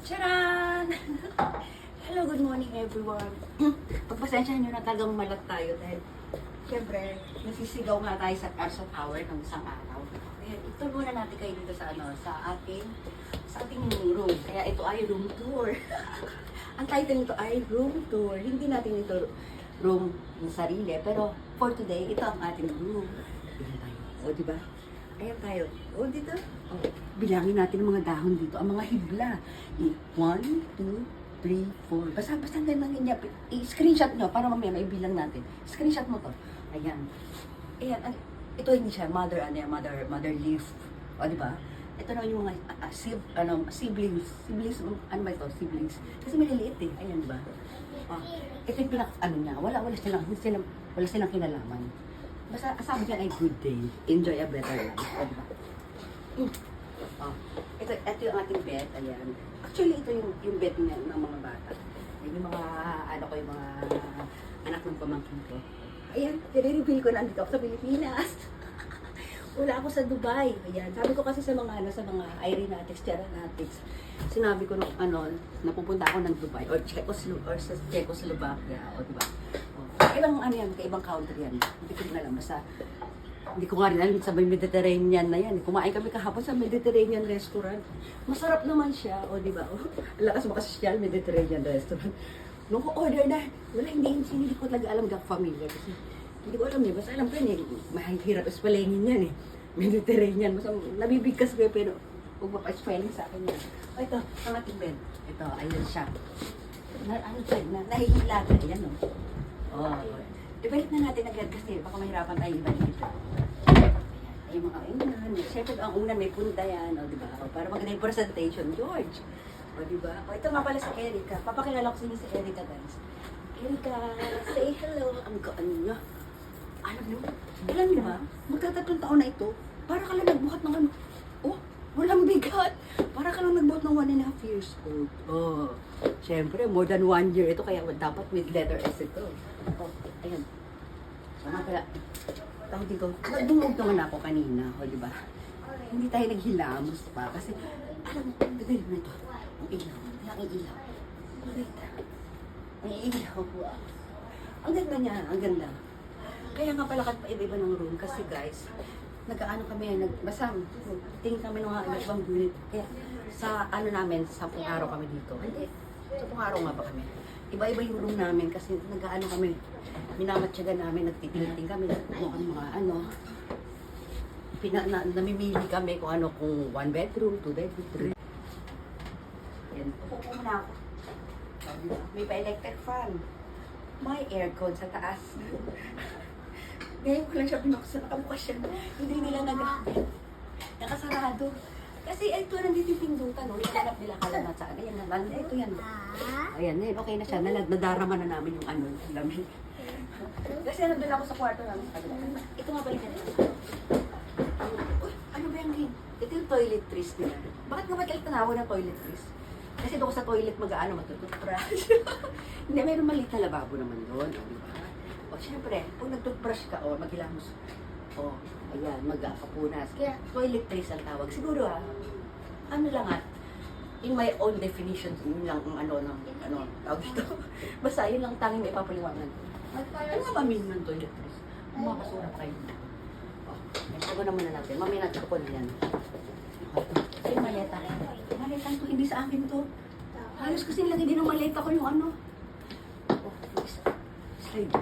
Charan! Hello, good morning everyone. Pagpasensyahan nyo na talagang malat tayo dahil syempre, nasisigaw nga tayo sa tower ng isang araw. Kaya ito muna natin kayo dito sa ating room. Kaya ito ay room tour. Ang title nito ay room tour. Hindi natin ito room ng sarili, pero for today, ito ang ating room. Ayan tayo. O, diba? Ayan tayo. O, dito. O, bilangin natin ang mga dahon dito. Ang mga hibla. 1, 2, 3, 4. Basta ang ganang niya. I-screenshot nyo para mamaya maibilang natin. Screenshot mo to. Ayan. Ayan. Ito hindi siya. Mother leaf. O, diba? Ito na yung mga siblings. Ano ba ito? Siblings. Kasi maliliit eh. Ayan, diba? Ito yung niya. Wala silang kinalaman. Basta sabi niya ay good day. Enjoy a better life. O, diba? Ito yung ating bed. Ayan. Actually, ito yung bed niya ng mga bata. Yung mga, yung mga anak ng pamangkin ko. Ayan, nire-reveal ko na andito ako sa Pilipinas. Wala ako sa Dubai. Ayan, sabi ko kasi sa mga Irenatics, Charanatics, sinabi ko nung napupunta ako ng Dubai or sa Czechoslovakia, o diba? Kaibang country yan. Hindi ko rin alam. Basta, hindi ko nga rin alam sa Mediterranean na yan. Kumain kami kahapon sa Mediterranean restaurant. Masarap naman siya, o diba? Ang lakas makasosyal, Mediterranean restaurant. Nung ko order na, hindi ko talaga alam ng familiar. Kasi hindi ko alam basta alam ko yun mahirap spellingin yan Mediterranean. Basta nabibigkas ko pero huwag mapa-spelling sa akin yan. O ito, ang ating bed. Ito, ayun siya. Nahihila ka. Ayan ibalik na natin agad kasi baka mahirapan tayo ibalik ito. Yung mga unan. Siyempre, ang unan may punta yan. O, diba? Para maganda yung presentation, George. O, diba? O, ito nga pala si Erica. Papakilala ko sa inyo si Erica, guys. Erica, say hello. Ang gaan niya. Alam niyo, ilan niyo ba? Magtatatlong taon na ito. Para ka lang nagbuhat ng walang bigat. Para ka lang nagbuhat ng 1.5 years old. Oh, siyempre, more than 1 year ito. Kaya dapat with letter S ito. Oh, ayan. So, nga pala, tawag dito, nagdungog naman ako kanina. O, diba? Hindi tayo naghilamos pa. Kasi, alam mo, gagawin mo ito. Ang ilaw. Ang ilaw. Ang ilaw. Ang ganda niya. Ang ganda. Kaya nga pala iba-iba ng room. Kasi guys, nag-ano kami, basta tingin kami ng mga ibang unit. Kaya sa namin, 10 araw kami dito. Hindi, 10 araw nga ba kami. Iba-iba yung room namin kasi nag-ano kami, minamatsyagan namin, nagtitingting kami, kung ano mga namimili kami kung kung 1 bedroom, 2 bedroom, 3. Yan, upo muna ako. May pa-electric fan. May aircon sa taas. Ngayon ko lang siya pinuksan, nakabukas siya. Hindi nila nagamit. Nakasarado. Kasi ito nandito yung pindutan, ilalap nila kalanat sa ayan na. Ito yan. Ayan, okay na siya. Nadarama na namin yung lamin. Kasi nandun ako sa kwarto namin. Ito nga balik na. Ano ba yung game? Ito yung toiletries nila. Bakit nga matalit tanawa ng toiletries? Kasi doon ko sa toilet matututbrush. Hindi, mayroon maliit na lababo naman doon. O, syempre, kung nag-toothbrush ka, maghilamos. Ayan, mag-kapunas. Kaya, toiletries ang tawag. Siguro in my own definition, yun lang ang tawag dito. Basta, yun lang tanging may papaliwangan. Ano nga ba meaning ng toiletries? Makasura kayo. Sago naman na natin. Mamaya natin ako na yan. Ito yung maleta. Maleta to, hindi sa akin to. Halos kasi nilagay din ng maleta ko yung slide.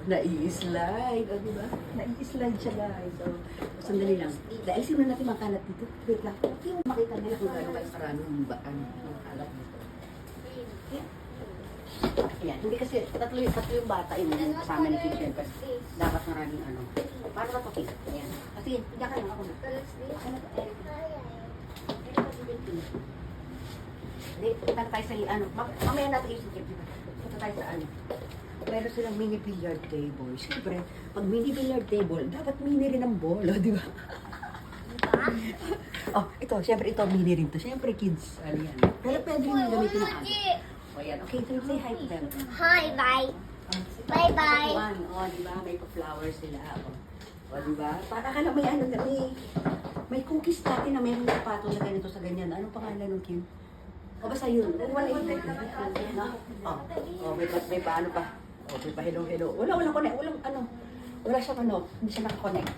Nai-slide. Diba? Nai-slide siya, guys. Sandali lang. Dahil sino natin makalat dito. Wait lang. Okay, makita nila kung gano'n kayo karaming makalat dito. Ayan. Hindi kasi tatlo yung bata yung kasama ni Kitchen. Dapat maraming Paano ba ito, Kit? Ayan. Kasi, hindi ka na ako na. Ako na ito, Eric. Hindi, punta tayo sa mamaya natin isip. Punta tayo sa meron silang mini billiard table. Siyempre, pag mini billiard table, dapat mini rin ang bola, di ba? Siyempre ito, mini rin to. Siyempre, kids, yan. Pero pwede rin yung gamitin ng ayan. Okay, so say hi to them. Hi, bye. Bye-bye. Di ba? May pa-flowers sila. Di ba? Para ka lang may cookies dati na mayroong sapato na ganito sa ganyan. Anong pangalan ng Kim? O basta yun. O wala yun. Ha? May paano pa. May pa hello. Walang connect. Walang ano. Wala siyang ano. Hindi siya nakakonect.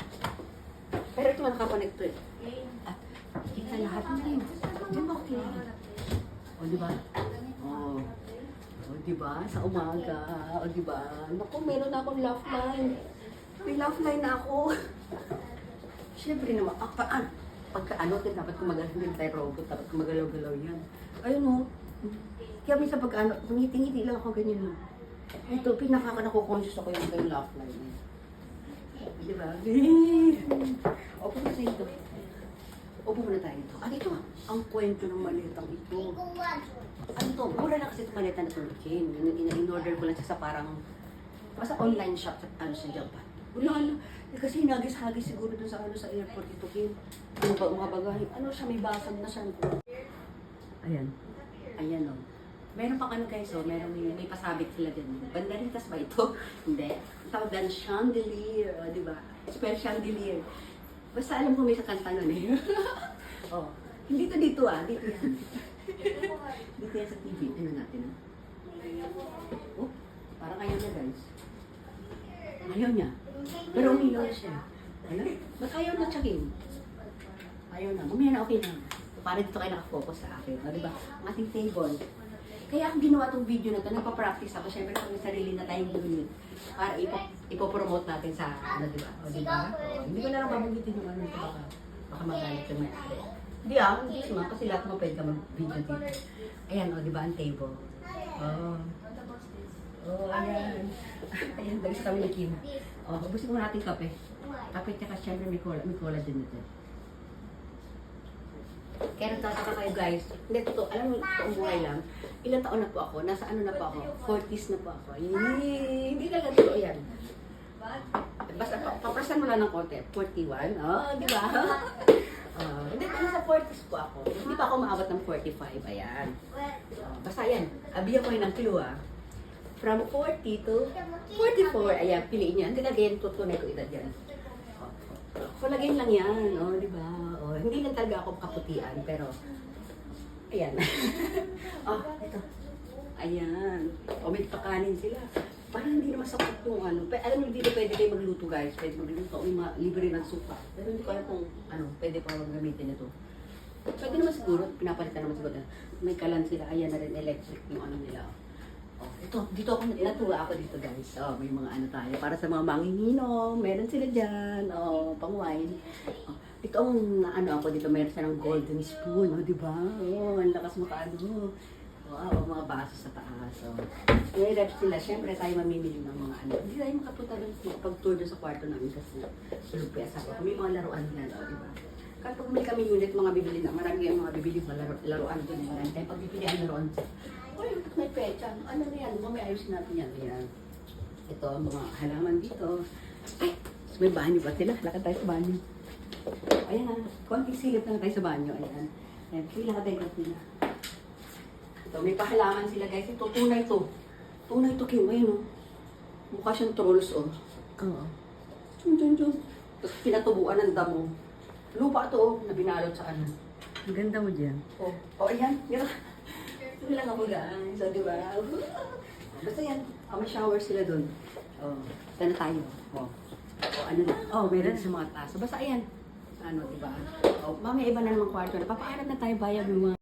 Pero ito nakakonect to eh. At kita lahat na yun. Di ba okay? O di ba? O di ba? Sa umaga. O di ba? Naku, meron na akong laugh line. May laugh line na ako. Siyempre naman, pagka ano, dapat kumagalaw din tayo robot, dapat kumagalaw-galaw yan. Ayun o. Kaya minsan pagka ano, tumiti-ngiti lang ako ganyan o. Ito, pinaka-conscious ako yung laugh line. Di ba? Opo na tayo ito. Opo muna tayo ito. Ito, ang kwento ng malitang ito. Ano to? Mura na kasi ito malita na tulukin. In-order ko lang siya sa parang, basta online shop sa Japan. Wala. Kasi hinagis-hagis siguro dun sa airport ito, Kim. Yung mga bagahe. Ano siya, may basag na siya. Ayan o. Meron pang ano guys, may pasabit sila din. Banderitas ba ito? Hindi. Tawag na chandelier, di ba? Spell chandelier. Basta alam ko may sa kanta nun eh. Hindi to dito dito yan. Dito yan sa TV. Ano natin parang ayaw niya guys. Ayaw niya. Pero umilaw siya. Ano? Ba't ayaw na tsakin? Ayaw na. Mamaya na okay na. Para dito kayo nakafocus sa akin. Di ba? Ang ating table. Kaya ang ginawa itong video na ito, nagpa-practice ako. Siyempre, kung may sarili na tayong unit. Para ipopromote natin sa di ba? Di ba? Hindi ko na lang mabanggitin yung ano ito. Baka magalit yung may ari. Hindi hindi naman. Kasi lahat mo pwede ka mag-video dito. Ayan, di ba ang table? Ayan. Ayan, dalis kami ni Kim. Ubusin mo natin kape. Kape tsaka siyempre may cola din ito. Kaya nagtataka kayo guys. Hindi, totoo. Alam mo, totoong buhay lang. Ilang taon na po ako? Nasa ano na po ako? 40s na po ako. Hindi talaga totoo yan. Basta paprasan mo lang ng konti. 41. Di ba? Hindi, nasa 40s po ako. Hindi pa ako maabot ng 45. Ayan. Basta yan. Abiyan ko yun ng clue From 40 to 44. Ayan, piliin nyo. Hindi na ganyan tutunay ko edad yan. Kulagin lang yan, di ba? Hindi lang talaga ako kaputian, pero ayan. Ito. Ayan. May pakanin sila. Parang hindi naman sakot yung ano. Alam mo, dito pwede kayo magluto guys. Pwede magluto. May mga libre ng suka. Pero hindi ko alam kung pwede pa gamitin ito. Pwede naman siguro, pinapalitan naman siguro. May kalan sila. Ayan na rin electric yung ano nila. Ito, dito ako, natuwa ako dito guys. May mga ano tayo. Para sa mga manginginom, meron sila dyan. Pang wine. Ito ang ano ako dito, meron siya ng golden spoon. Di ba? Ang lakas makaano. Wow, mga baso sa taas. May rep sila. Siyempre tayo mamimili ng mga ano. Hindi tayo makapunta doon, makapag-tour doon sa kwarto namin kasi sulog pa sa ako. May mga laruan nila, di ba? Kapag may kami unit, mga bibili na, marami yung mga bibili mga laruan doon. Marami tayo pag-bibili ang laruan. May pecha. Ano na yan? May ayusin natin yan. Ayan. Ito, ang mga halaman dito. Ay! May banyo ba sila? Lakad tayo sa banyo. Ayan. Konting silip lang tayo sa banyo. Ayan. Ayan. Lakad tayo sila. Ito, may pahalaman sila guys. Ito, tunay to. Tunay to, Kim. Ayun, mukha siyang trolls, Oo. Dun. Tapos pinatubuan ng damo. Lupa to, na binalot sa ano. Ang ganda mo dyan. Ayan. Ito lang ako guys. Di ba? Basta yan. May shower sila doon. Ito na tayo. Ano na? Meron sa mga taso. Basta ayan. Ano, di ba? Mamaya iba na naman kwarto na. Papaaral na tayo bayag ng mga